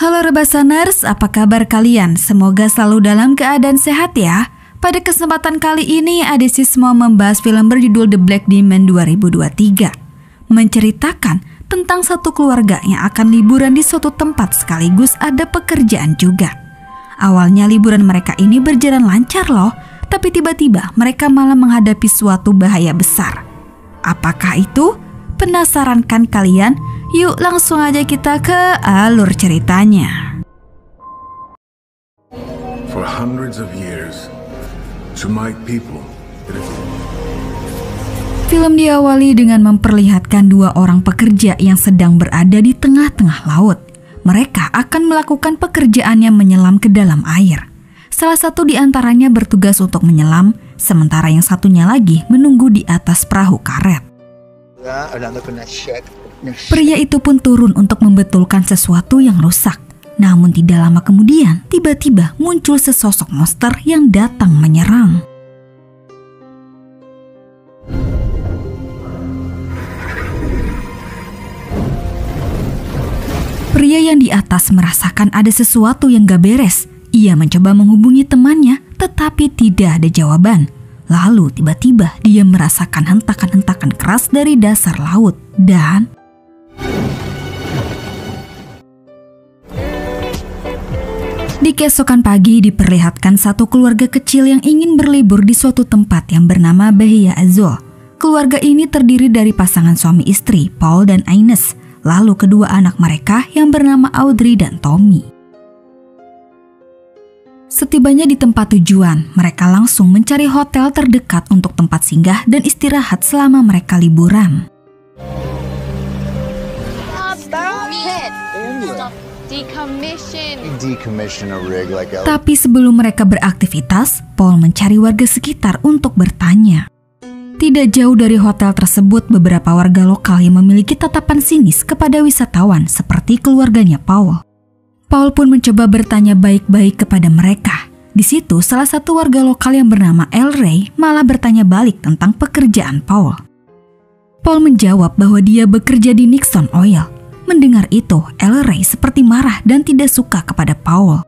Halo Rebasaners, apa kabar kalian? Semoga selalu dalam keadaan sehat ya. Pada kesempatan kali ini, Adesis mau membahas film berjudul The Black Demon 2023. Menceritakan tentang satu keluarga yang akan liburan di suatu tempat sekaligus ada pekerjaan juga. Awalnya liburan mereka ini berjalan lancar loh, tapi tiba-tiba mereka malah menghadapi suatu bahaya besar. Apakah itu? Penasaran kan kalian? Yuk langsung aja kita ke alur ceritanya. For hundreds of years, Semite people. Film diawali dengan memperlihatkan dua orang pekerja yang sedang berada di tengah-tengah laut. Mereka akan melakukan pekerjaannya menyelam ke dalam air. Salah satu di antaranya bertugas untuk menyelam, sementara yang satunya lagi menunggu di atas perahu karet. Pria itu pun turun untuk membetulkan sesuatu yang rusak. Namun tidak lama kemudian, tiba-tiba muncul sesosok monster yang datang menyerang. Pria yang di atas merasakan ada sesuatu yang gak beres. Ia mencoba menghubungi temannya, tetapi tidak ada jawaban. Lalu tiba-tiba dia merasakan hentakan-hentakan keras dari dasar laut dan di keesokan pagi diperlihatkan satu keluarga kecil yang ingin berlibur di suatu tempat yang bernama Bahia Azul. Keluarga ini terdiri dari pasangan suami istri, Paul dan Ines, lalu kedua anak mereka yang bernama Audrey dan Tommy. Setibanya di tempat tujuan, mereka langsung mencari hotel terdekat untuk tempat singgah dan istirahat selama mereka liburan. Tapi sebelum mereka beraktivitas, Paul mencari warga sekitar untuk bertanya. Tidak jauh dari hotel tersebut, beberapa warga lokal yang memiliki tatapan sinis kepada wisatawan seperti keluarganya Paul. Paul pun mencoba bertanya baik-baik kepada mereka. Di situ, salah satu warga lokal yang bernama El Rey malah bertanya balik tentang pekerjaan Paul. Paul menjawab bahwa dia bekerja di Nixon Oil. Mendengar itu, El Rey seperti marah dan tidak suka kepada Paul.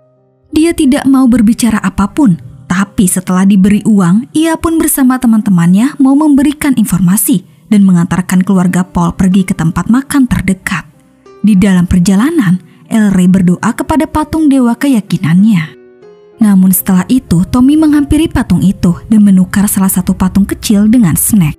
Dia tidak mau berbicara apapun, tapi setelah diberi uang, ia pun bersama teman-temannya mau memberikan informasi dan mengantarkan keluarga Paul pergi ke tempat makan terdekat. Di dalam perjalanan, El Rey berdoa kepada patung dewa keyakinannya. Namun setelah itu, Tommy menghampiri patung itu dan menukar salah satu patung kecil dengan snack.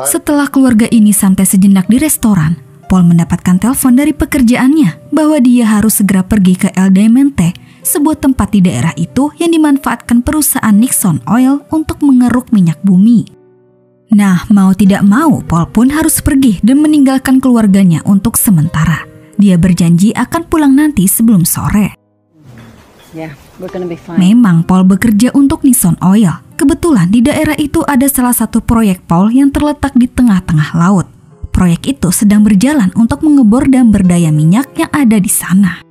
Setelah keluarga ini santai sejenak di restoran, Paul mendapatkan telepon dari pekerjaannya bahwa dia harus segera pergi ke El Diamante, sebuah tempat di daerah itu yang dimanfaatkan perusahaan Nixon Oil untuk mengeruk minyak bumi. Nah, mau tidak mau, Paul pun harus pergi dan meninggalkan keluarganya untuk sementara. Dia berjanji akan pulang nanti sebelum sore. Memang Paul bekerja untuk Nixon Oil. Kebetulan di daerah itu ada salah satu proyek Paul yang terletak di tengah-tengah laut. Proyek itu sedang berjalan untuk mengebor dan berdaya minyak yang ada di sana.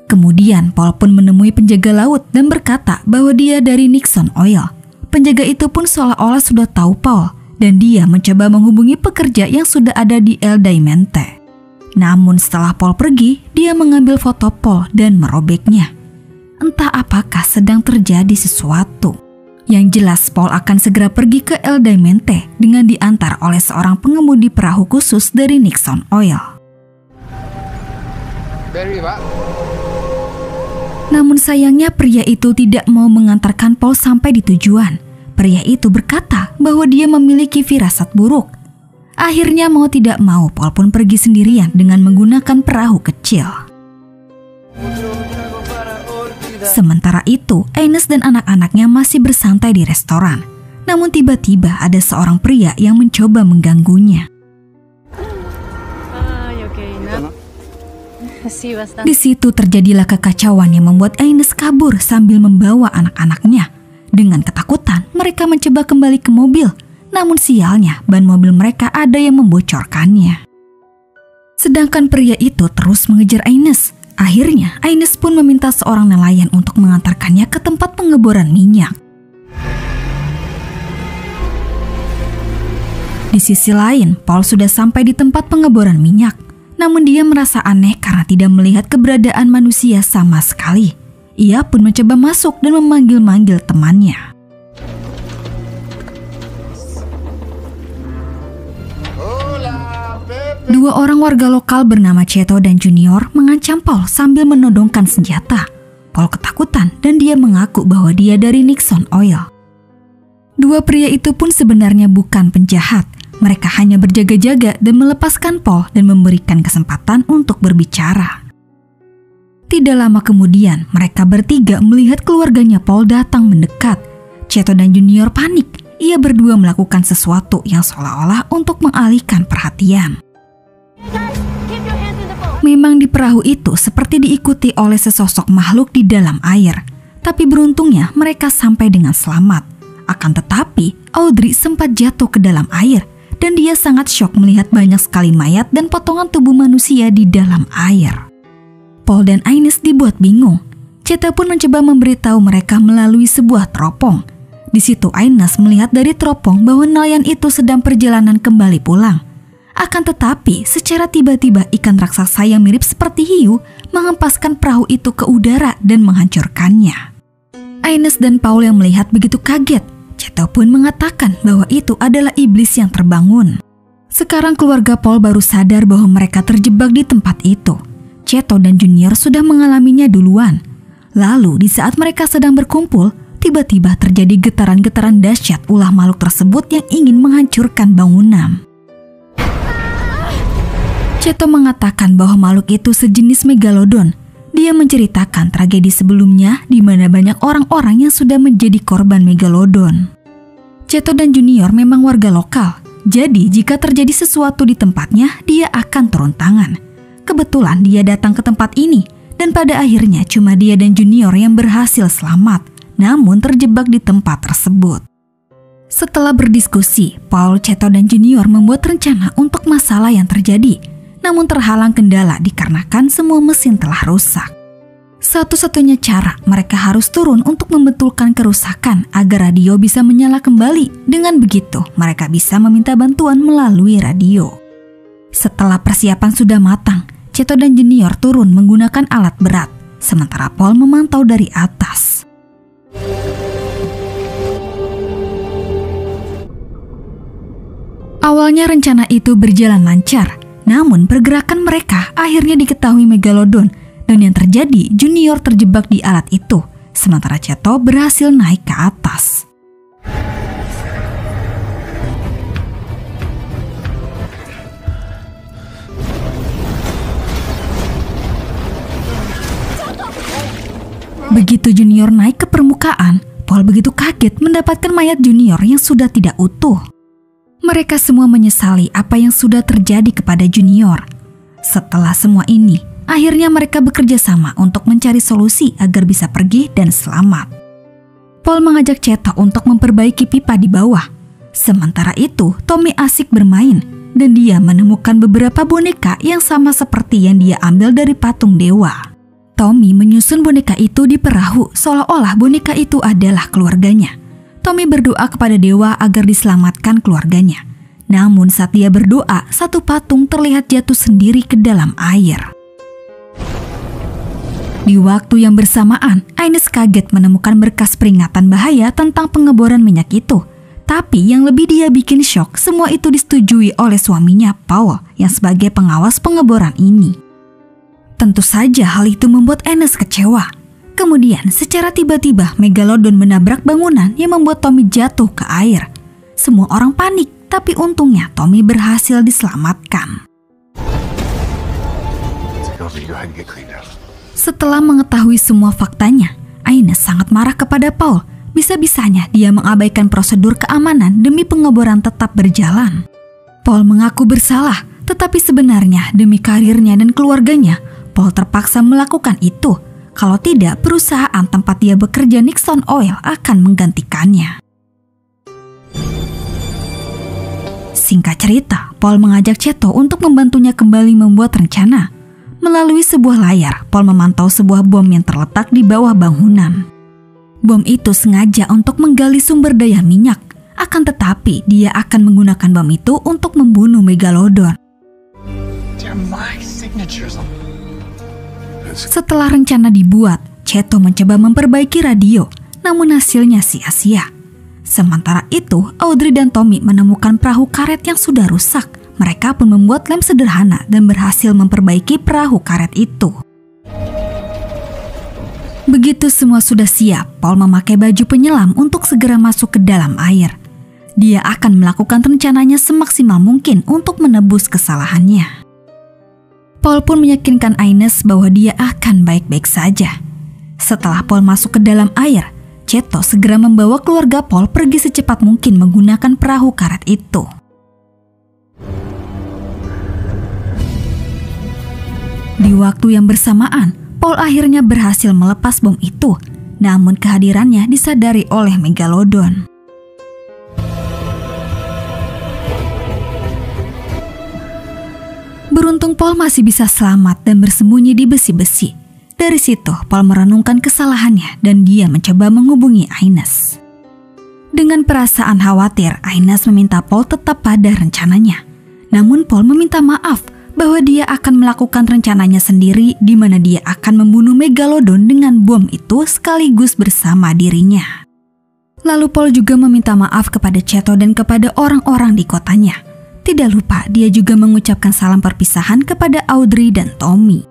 Kemudian Paul pun menemui penjaga laut dan berkata bahwa dia dari Nixon Oil. Penjaga itu pun seolah-olah sudah tahu Paul, dan dia mencoba menghubungi pekerja yang sudah ada di El Diamante. Namun setelah Paul pergi, dia mengambil foto Paul dan merobeknya. Entah apakah sedang terjadi sesuatu. Yang jelas Paul akan segera pergi ke El Diamante dengan diantar oleh seorang pengemudi perahu khusus dari Nixon Oil. Namun sayangnya pria itu tidak mau mengantarkan Paul sampai di tujuan. Pria itu berkata bahwa dia memiliki firasat buruk. Akhirnya mau tidak mau, Paul pun pergi sendirian dengan menggunakan perahu kecil. Sementara itu, Ines dan anak-anaknya masih bersantai di restoran. Namun tiba-tiba ada seorang pria yang mencoba mengganggunya. Di situ terjadilah kekacauan yang membuat Ines kabur sambil membawa anak-anaknya. Dengan ketakutan, mereka mencoba kembali ke mobil. Namun sialnya, ban mobil mereka ada yang membocorkannya. Sedangkan pria itu terus mengejar Ines. Akhirnya, Ines pun meminta seorang nelayan untuk mengantarkannya ke tempat pengeboran minyak. Di sisi lain, Paul sudah sampai di tempat pengeboran minyak. Namun dia merasa aneh karena tidak melihat keberadaan manusia sama sekali. Ia pun mencoba masuk dan memanggil-manggil temannya. Dua orang warga lokal bernama Cheto dan Junior mengancam Paul sambil menodongkan senjata. Paul ketakutan dan dia mengaku bahwa dia dari Nixon Oil. Dua pria itu pun sebenarnya bukan penjahat. Mereka hanya berjaga-jaga dan melepaskan Paul dan memberikan kesempatan untuk berbicara. Tidak lama kemudian, mereka bertiga melihat keluarganya Paul datang mendekat. Cheto dan Junior panik. Ia berdua melakukan sesuatu yang seolah-olah untuk mengalihkan perhatian. Memang di perahu itu seperti diikuti oleh sesosok makhluk di dalam air. Tapi beruntungnya mereka sampai dengan selamat. Akan tetapi, Audrey sempat jatuh ke dalam air dan dia sangat syok melihat banyak sekali mayat dan potongan tubuh manusia di dalam air. Paul dan Ines dibuat bingung. Cheto pun mencoba memberitahu mereka melalui sebuah teropong. Di situ Ines melihat dari teropong bahwa nelayan itu sedang perjalanan kembali pulang. Akan tetapi, secara tiba-tiba ikan raksasa yang mirip seperti hiu menghempaskan perahu itu ke udara dan menghancurkannya. Ines dan Paul yang melihat begitu kaget. Cheto pun mengatakan bahwa itu adalah iblis yang terbangun. Sekarang keluarga Paul baru sadar bahwa mereka terjebak di tempat itu. Cheto dan Junior sudah mengalaminya duluan. Lalu di saat mereka sedang berkumpul, tiba-tiba terjadi getaran-getaran dahsyat ulah makhluk tersebut yang ingin menghancurkan bangunan. Cheto mengatakan bahwa makhluk itu sejenis megalodon. Dia menceritakan tragedi sebelumnya di mana banyak orang-orang yang sudah menjadi korban megalodon. Cheto dan Junior memang warga lokal, jadi jika terjadi sesuatu di tempatnya, dia akan turun tangan. Kebetulan dia datang ke tempat ini, dan pada akhirnya cuma dia dan Junior yang berhasil selamat, namun terjebak di tempat tersebut. Setelah berdiskusi, Paul, Cheto, dan Junior membuat rencana untuk masalah yang terjadi. Namun terhalang kendala dikarenakan semua mesin telah rusak. Satu-satunya cara mereka harus turun untuk membetulkan kerusakan agar radio bisa menyala kembali. Dengan begitu, mereka bisa meminta bantuan melalui radio. Setelah persiapan sudah matang, Cheto dan Junior turun menggunakan alat berat, sementara Paul memantau dari atas. Awalnya rencana itu berjalan lancar. Namun pergerakan mereka akhirnya diketahui megalodon dan yang terjadi Junior terjebak di alat itu, sementara Cheto berhasil naik ke atas. Begitu Junior naik ke permukaan, Paul begitu kaget mendapatkan mayat Junior yang sudah tidak utuh. Mereka semua menyesali apa yang sudah terjadi kepada Junior. Setelah semua ini, akhirnya mereka bekerja sama untuk mencari solusi agar bisa pergi dan selamat. Paul mengajak Cheto untuk memperbaiki pipa di bawah. Sementara itu, Tommy asik bermain dan dia menemukan beberapa boneka yang sama seperti yang dia ambil dari patung dewa. Tommy menyusun boneka itu di perahu seolah-olah boneka itu adalah keluarganya. Tommy berdoa kepada dewa agar diselamatkan keluarganya. Namun saat dia berdoa, satu patung terlihat jatuh sendiri ke dalam air. Di waktu yang bersamaan, Ines kaget menemukan berkas peringatan bahaya tentang pengeboran minyak itu. Tapi yang lebih dia bikin syok, semua itu disetujui oleh suaminya Paul yang sebagai pengawas pengeboran ini. Tentu saja hal itu membuat Ines kecewa. Kemudian secara tiba-tiba megalodon menabrak bangunan yang membuat Tommy jatuh ke air. Semua orang panik, tapi untungnya Tommy berhasil diselamatkan. Setelah mengetahui semua faktanya, Ines sangat marah kepada Paul. Bisa-bisanya dia mengabaikan prosedur keamanan demi pengeboran tetap berjalan. Paul mengaku bersalah, tetapi sebenarnya demi karirnya dan keluarganya, Paul terpaksa melakukan itu. Kalau tidak, perusahaan tempat dia bekerja Nixon Oil akan menggantikannya. Singkat cerita, Paul mengajak Cheto untuk membantunya kembali membuat rencana. Melalui sebuah layar, Paul memantau sebuah bom yang terletak di bawah bangunan. Bom itu sengaja untuk menggali sumber daya minyak. Akan tetapi, dia akan menggunakan bom itu untuk membunuh megalodon. Setelah rencana dibuat, Cheto mencoba memperbaiki radio, namun hasilnya sia-sia. Sementara itu, Audrey dan Tommy menemukan perahu karet yang sudah rusak. Mereka pun membuat lem sederhana dan berhasil memperbaiki perahu karet itu. Begitu semua sudah siap, Paul memakai baju penyelam untuk segera masuk ke dalam air. Dia akan melakukan rencananya semaksimal mungkin untuk menebus kesalahannya. Paul pun meyakinkan Ines bahwa dia akan baik-baik saja. Setelah Paul masuk ke dalam air, Cheto segera membawa keluarga Paul pergi secepat mungkin menggunakan perahu karet itu. Di waktu yang bersamaan, Paul akhirnya berhasil melepas bom itu, namun kehadirannya disadari oleh Megalodon. Beruntung Paul masih bisa selamat dan bersembunyi di besi-besi. Dari situ, Paul merenungkan kesalahannya dan dia mencoba menghubungi Ines. Dengan perasaan khawatir, Ines meminta Paul tetap pada rencananya. Namun Paul meminta maaf bahwa dia akan melakukan rencananya sendiri, di mana dia akan membunuh Megalodon dengan bom itu sekaligus bersama dirinya. Lalu Paul juga meminta maaf kepada Cheto dan kepada orang-orang di kotanya. Tidak lupa dia juga mengucapkan salam perpisahan kepada Audrey dan Tommy.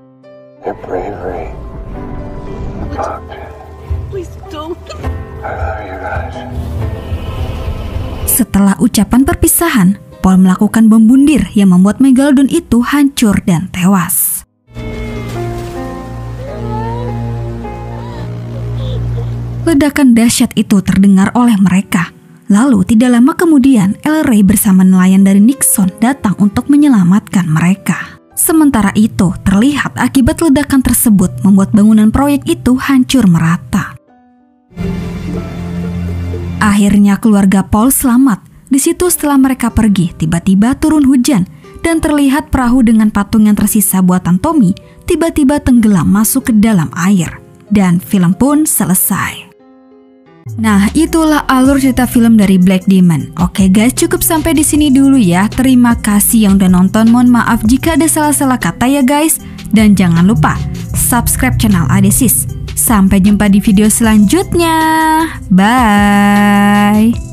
Setelah ucapan perpisahan, Paul melakukan bom bundir yang membuat Megalodon itu hancur dan tewas. Ledakan dahsyat itu terdengar oleh mereka. Lalu tidak lama kemudian, El Rey bersama nelayan dari Nixon datang untuk menyelamatkan mereka. Sementara itu, terlihat akibat ledakan tersebut membuat bangunan proyek itu hancur merata. Akhirnya keluarga Paul selamat. Di situ setelah mereka pergi, tiba-tiba turun hujan dan terlihat perahu dengan patung yang tersisa buatan Tommy tiba-tiba tenggelam masuk ke dalam air. Dan film pun selesai. Nah, itulah alur cerita film dari Black Demon. Oke guys, cukup sampai di sini dulu ya. Terima kasih yang udah nonton. Mohon maaf jika ada salah-salah kata ya guys. Dan jangan lupa subscribe channel Adesis. Sampai jumpa di video selanjutnya. Bye.